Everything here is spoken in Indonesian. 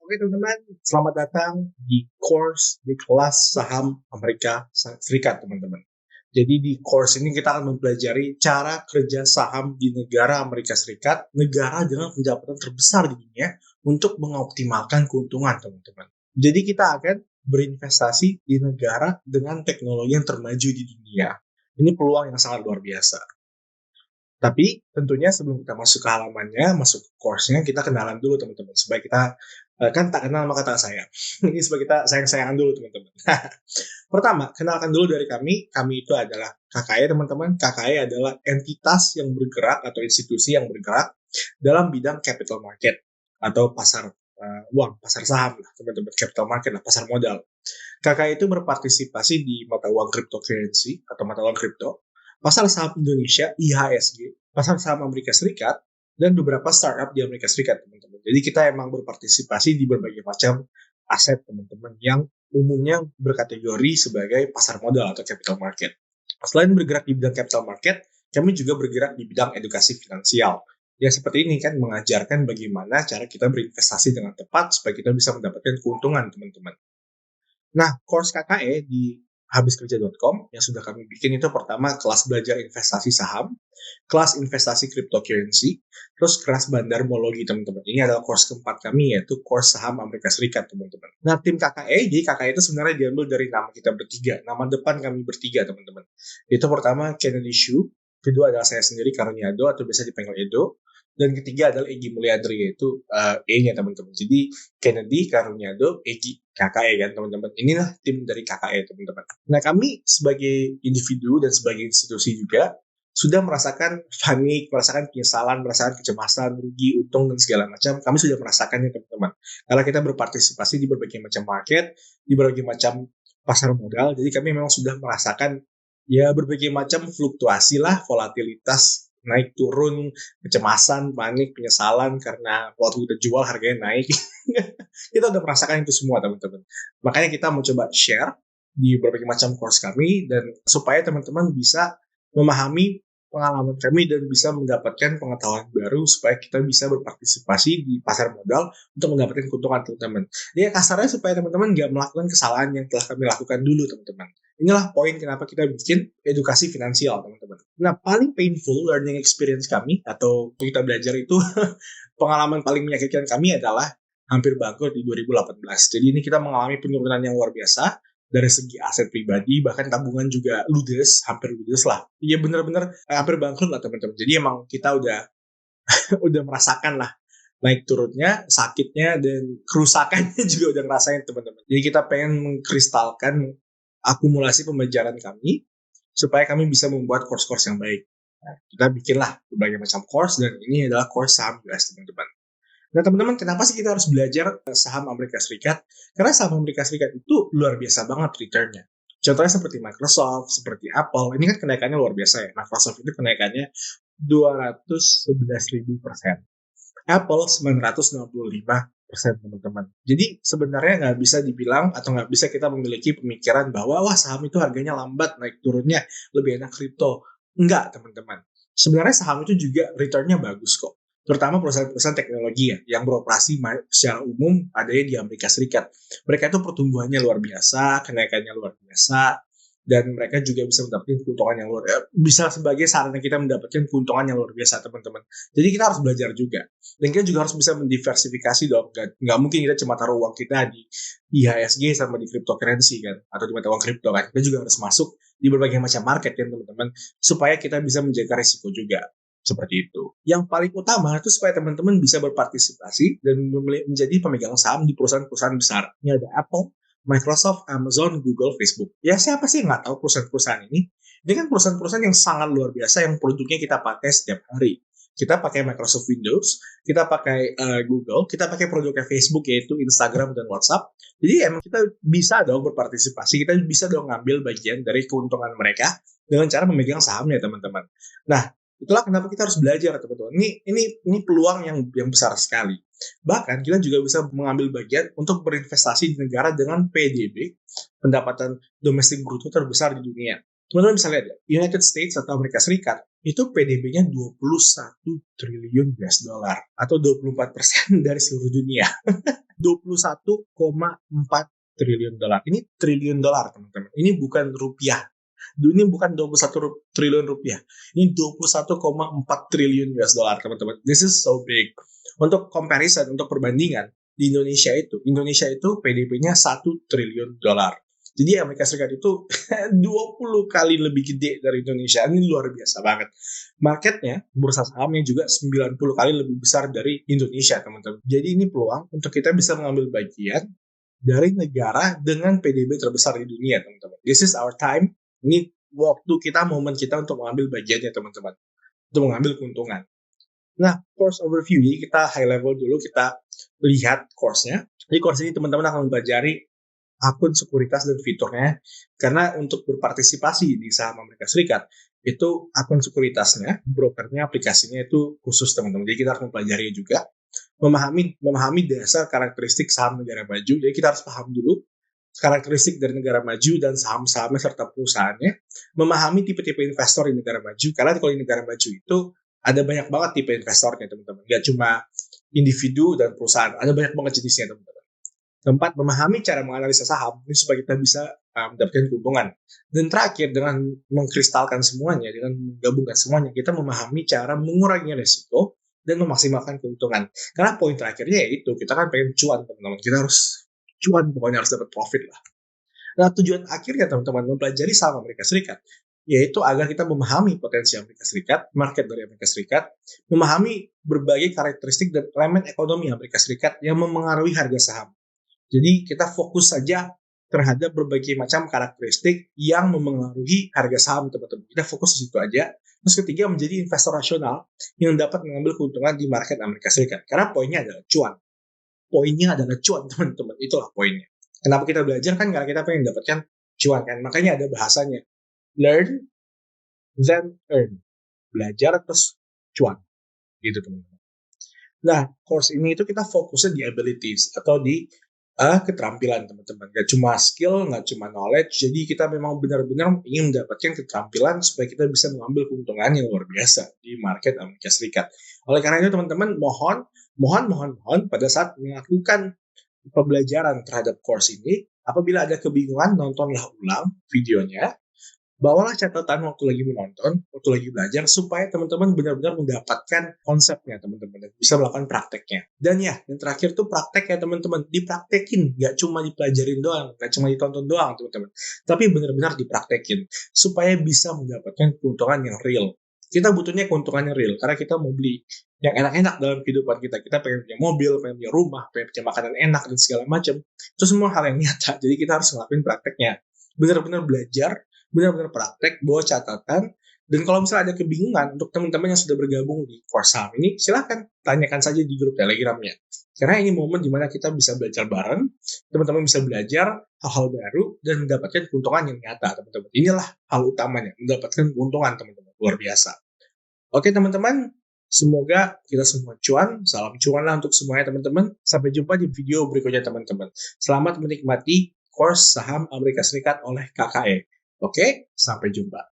Oke teman-teman, selamat datang di kelas saham Amerika Serikat teman-teman. Jadi di course ini kita akan mempelajari cara kerja saham di negara Amerika Serikat, negara dengan pendapatan terbesar di dunia untuk mengoptimalkan keuntungan teman-teman. Jadi kita akan berinvestasi di negara dengan teknologi yang termaju di dunia. Ini peluang yang sangat luar biasa. Tapi tentunya sebelum kita masuk ke halamannya, masuk ke course-nya, kita kenalan dulu teman-teman. Supaya kita, kan tak kenal maka tak sayang. Ini supaya kita sayang-sayangan dulu teman-teman. Pertama, kenalkan dulu dari kami. Kami itu adalah KKE teman-teman. KKE adalah entitas yang bergerak atau institusi yang bergerak dalam bidang capital market atau pasar uang, pasar saham lah teman-teman. Capital market lah, pasar modal. KKE itu berpartisipasi di mata uang cryptocurrency atau mata uang kripto, pasar saham Indonesia IHSG, pasar saham Amerika Serikat, dan beberapa startup di Amerika Serikat, teman-teman. Jadi kita emang berpartisipasi di berbagai macam aset, teman-teman, yang umumnya berkategori sebagai pasar modal atau capital market. Selain bergerak di bidang capital market, kami juga bergerak di bidang edukasi finansial. Ya seperti ini kan, mengajarkan bagaimana cara kita berinvestasi dengan tepat supaya kita bisa mendapatkan keuntungan, teman-teman. Nah, course KKE di habiskerja.com yang sudah kami bikin itu pertama kelas belajar investasi saham, kelas investasi cryptocurrency, terus kelas bandarmologi teman-teman. Ini adalah course keempat kami yaitu course saham Amerika Serikat teman-teman. Nah tim KKE, jadi KKE itu sebenarnya diambil dari nama kita bertiga, nama depan kami bertiga teman-teman. Itu pertama Kennedy Shu, kedua adalah saya sendiri Karuniado atau biasa dipanggil Edo, dan ketiga adalah Egi Mulyadri yaitu E-nya teman-teman. Jadi Kennedy, Karuniado, Egi, KKE kan teman-teman. Inilah tim dari KKE teman-teman. Nah kami sebagai individu dan sebagai institusi juga sudah merasakan panik, merasakan penyesalan, merasakan kecemasan, rugi, untung, dan segala macam. Kami sudah merasakannya teman-teman. Karena kita berpartisipasi di berbagai macam market, di berbagai macam pasar modal. Jadi kami memang sudah merasakan ya berbagai macam fluktuasi lah, volatilitas, naik turun, kecemasan, panik, penyesalan karena waktu kita jual harganya naik. Kita udah merasakan itu semua teman-teman. Makanya kita mau coba share di berbagai macam course kami dan supaya teman-teman bisa memahami pengalaman kami dan bisa mendapatkan pengetahuan baru supaya kita bisa berpartisipasi di pasar modal untuk mendapatkan keuntungan teman-teman. Jadi kasarnya supaya teman-teman nggak melakukan kesalahan yang telah kami lakukan dulu teman-teman. Inilah poin kenapa kita bikin edukasi finansial teman-teman. Nah paling painful learning experience kami atau kita belajar itu pengalaman paling menyakitkan kami adalah hampir bangkrut di 2018. Jadi ini kita mengalami penurunan yang luar biasa dari segi aset pribadi, bahkan tabungan juga ludes, hampir ludes lah. Iya bener-bener hampir bangkrut lah teman-teman. Jadi emang kita udah udah merasakan lah naik turunnya, sakitnya, dan kerusakannya juga udah ngerasain teman-teman. Jadi kita pengen mengkristalkan akumulasi pembelajaran kami supaya kami bisa membuat course-course yang baik. Nah, kita bikinlah berbagai macam course dan ini adalah course saham US teman-teman. Nah teman-teman, kenapa sih kita harus belajar saham Amerika Serikat? Karena saham Amerika Serikat itu luar biasa banget return-nya. Contohnya seperti Microsoft, seperti Apple, ini kan kenaikannya luar biasa ya. Microsoft itu kenaikannya 211.000%. Apple 965% teman-teman. Jadi sebenarnya nggak bisa dibilang atau nggak bisa kita memiliki pemikiran bahwa wah saham itu harganya lambat naik turunnya, lebih enak kripto. Enggak teman-teman. Sebenarnya saham itu juga return-nya bagus kok. Terutama perusahaan-perusahaan teknologi ya, yang beroperasi secara umum adanya di Amerika Serikat. Mereka itu pertumbuhannya luar biasa, kenaikannya luar biasa, dan mereka juga bisa mendapatkan keuntungan yang luar biasa. Bisa sebagai sarana kita mendapatkan keuntungan yang luar biasa, teman-teman. Jadi kita harus belajar juga. Dan kita juga harus bisa mendiversifikasi dong. Nggak mungkin kita cuma taruh uang kita di IHSG sama di cryptocurrency kan, atau di mata uang kripto kan. Kita juga harus masuk di berbagai macam market kan, teman-teman, supaya kita bisa menjaga risiko juga. Seperti itu. Yang paling utama itu supaya teman-teman bisa berpartisipasi dan menjadi pemegang saham di perusahaan-perusahaan besar. Ini ada Apple, Microsoft, Amazon, Google, Facebook. Ya siapa sih yang nggak tahu perusahaan-perusahaan ini? Ini kan perusahaan-perusahaan yang sangat luar biasa yang produknya kita pakai setiap hari. Kita pakai Microsoft Windows, kita pakai Google, kita pakai produknya Facebook yaitu Instagram dan WhatsApp. Jadi emang kita bisa dong berpartisipasi, kita bisa dong ngambil bagian dari keuntungan mereka dengan cara memegang sahamnya teman-teman. Nah, itulah kenapa kita harus belajar teman-teman. Ini peluang yang besar sekali. Bahkan kita juga bisa mengambil bagian untuk berinvestasi di negara dengan PDB, pendapatan domestik bruto terbesar di dunia. Teman-teman bisa lihat ya, United States atau Amerika Serikat itu PDB-nya 21 triliun US dollar atau 24% dari seluruh dunia. 21,4 triliun dolar. Ini triliun dolar, teman-teman. Ini bukan rupiah. Ini bukan 21 triliun rupiah. Ini 21,4 triliun US dollar, teman-teman. This is so big. Untuk comparison, untuk perbandingan, di Indonesia itu PDB-nya 1 triliun dolar. Jadi Amerika Serikat itu 20 kali lebih gede dari Indonesia. Ini luar biasa banget. Marketnya, bursa sahamnya juga 90 kali lebih besar dari Indonesia, teman-teman. Jadi ini peluang untuk kita bisa mengambil bagian dari negara dengan PDB terbesar di dunia, teman-teman. This is our time. Ini waktu kita, momen kita untuk mengambil bagiannya, teman-teman. Untuk mengambil keuntungan. Nah, course overview. Jadi kita high level dulu, kita lihat course-nya. Di course ini teman-teman akan mempelajari akun sekuritas dan fiturnya, karena untuk berpartisipasi di saham Amerika Serikat itu akun sekuritasnya, brokernya, aplikasinya itu khusus, teman-teman. Jadi kita harus mempelajari juga, memahami dasar karakteristik saham negara maju. Jadi kita harus paham dulu karakteristik dari negara maju dan saham-sahamnya serta perusahaannya, memahami tipe-tipe investor di negara maju, karena kalau di negara maju itu ada banyak banget tipe investornya, teman-teman. Gak cuma individu dan perusahaan, ada banyak banget jenisnya, teman-teman. Keempat, memahami cara menganalisa saham ini supaya kita bisa mendapatkan keuntungan. Dan terakhir, dengan mengkristalkan semuanya, dengan menggabungkan semuanya, kita memahami cara mengurangi resiko dan memaksimalkan keuntungan. Karena poin terakhirnya yaitu kita kan pengen cuan, teman-teman. Kita harus cuan, pokoknya harus dapat profit lah. Nah, tujuan akhirnya teman-teman mempelajari saham Amerika Serikat yaitu agar kita memahami potensi Amerika Serikat, market dari Amerika Serikat, memahami berbagai karakteristik dan elemen ekonomi Amerika Serikat yang memengaruhi harga saham. Jadi kita fokus saja terhadap berbagai macam karakteristik yang memengaruhi harga saham, teman-teman. Kita fokus di situ aja. Terus ketiga, menjadi investor rasional yang dapat mengambil keuntungan di market Amerika Serikat. Karena poinnya adalah cuan. Poinnya adalah cuan, teman-teman. Itulah poinnya. Kenapa kita belajar kan? Karena kita pengen dapatkan cuan kan. Makanya ada bahasanya. Learn, then earn. Belajar terus cuan. Gitu, teman-teman. Nah, course ini itu kita fokusnya di abilities atau di keterampilan, teman-teman. Gak cuma skill, gak cuma knowledge. Jadi kita memang benar-benar ingin mendapatkan keterampilan supaya kita bisa mengambil keuntungan yang luar biasa di market Amerika Serikat. Oleh karena itu, teman-teman, mohon pada saat melakukan pembelajaran terhadap course ini, apabila ada kebingungan, nontonlah ulang videonya. Bawalah catatan waktu lagi menonton, waktu lagi belajar, supaya teman-teman benar-benar mendapatkan konsepnya, teman-teman, dan bisa melakukan prakteknya. Dan ya, yang terakhir tuh praktek ya, teman-teman. Dipraktekin, gak cuma dipelajarin doang, gak cuma ditonton doang, teman-teman. Tapi benar-benar dipraktekin, supaya bisa mendapatkan keuntungan yang real. Kita butuhnya keuntungan yang real, karena kita mau beli yang enak-enak dalam kehidupan kita. Kita pengen punya mobil, pengen punya rumah, pengen punya makanan enak, dan segala macam. Itu semua hal yang nyata, jadi kita harus ngelakuin prakteknya. Benar-benar belajar, benar-benar praktek, bawa catatan, dan kalau misalnya ada kebingungan untuk teman-teman yang sudah bergabung di course saham ini, silahkan tanyakan saja di grup Telegramnya. Karena ini momen dimana kita bisa belajar bareng, teman-teman bisa belajar hal-hal baru, dan mendapatkan keuntungan yang nyata, teman-teman. Inilah hal utamanya, mendapatkan keuntungan, teman-teman. Luar biasa. Oke, teman-teman. Semoga kita semua cuan. Salam cuan lah untuk semuanya, teman-teman. Sampai jumpa di video berikutnya, teman-teman. Selamat menikmati course saham Amerika Serikat oleh KKE. Oke, sampai jumpa.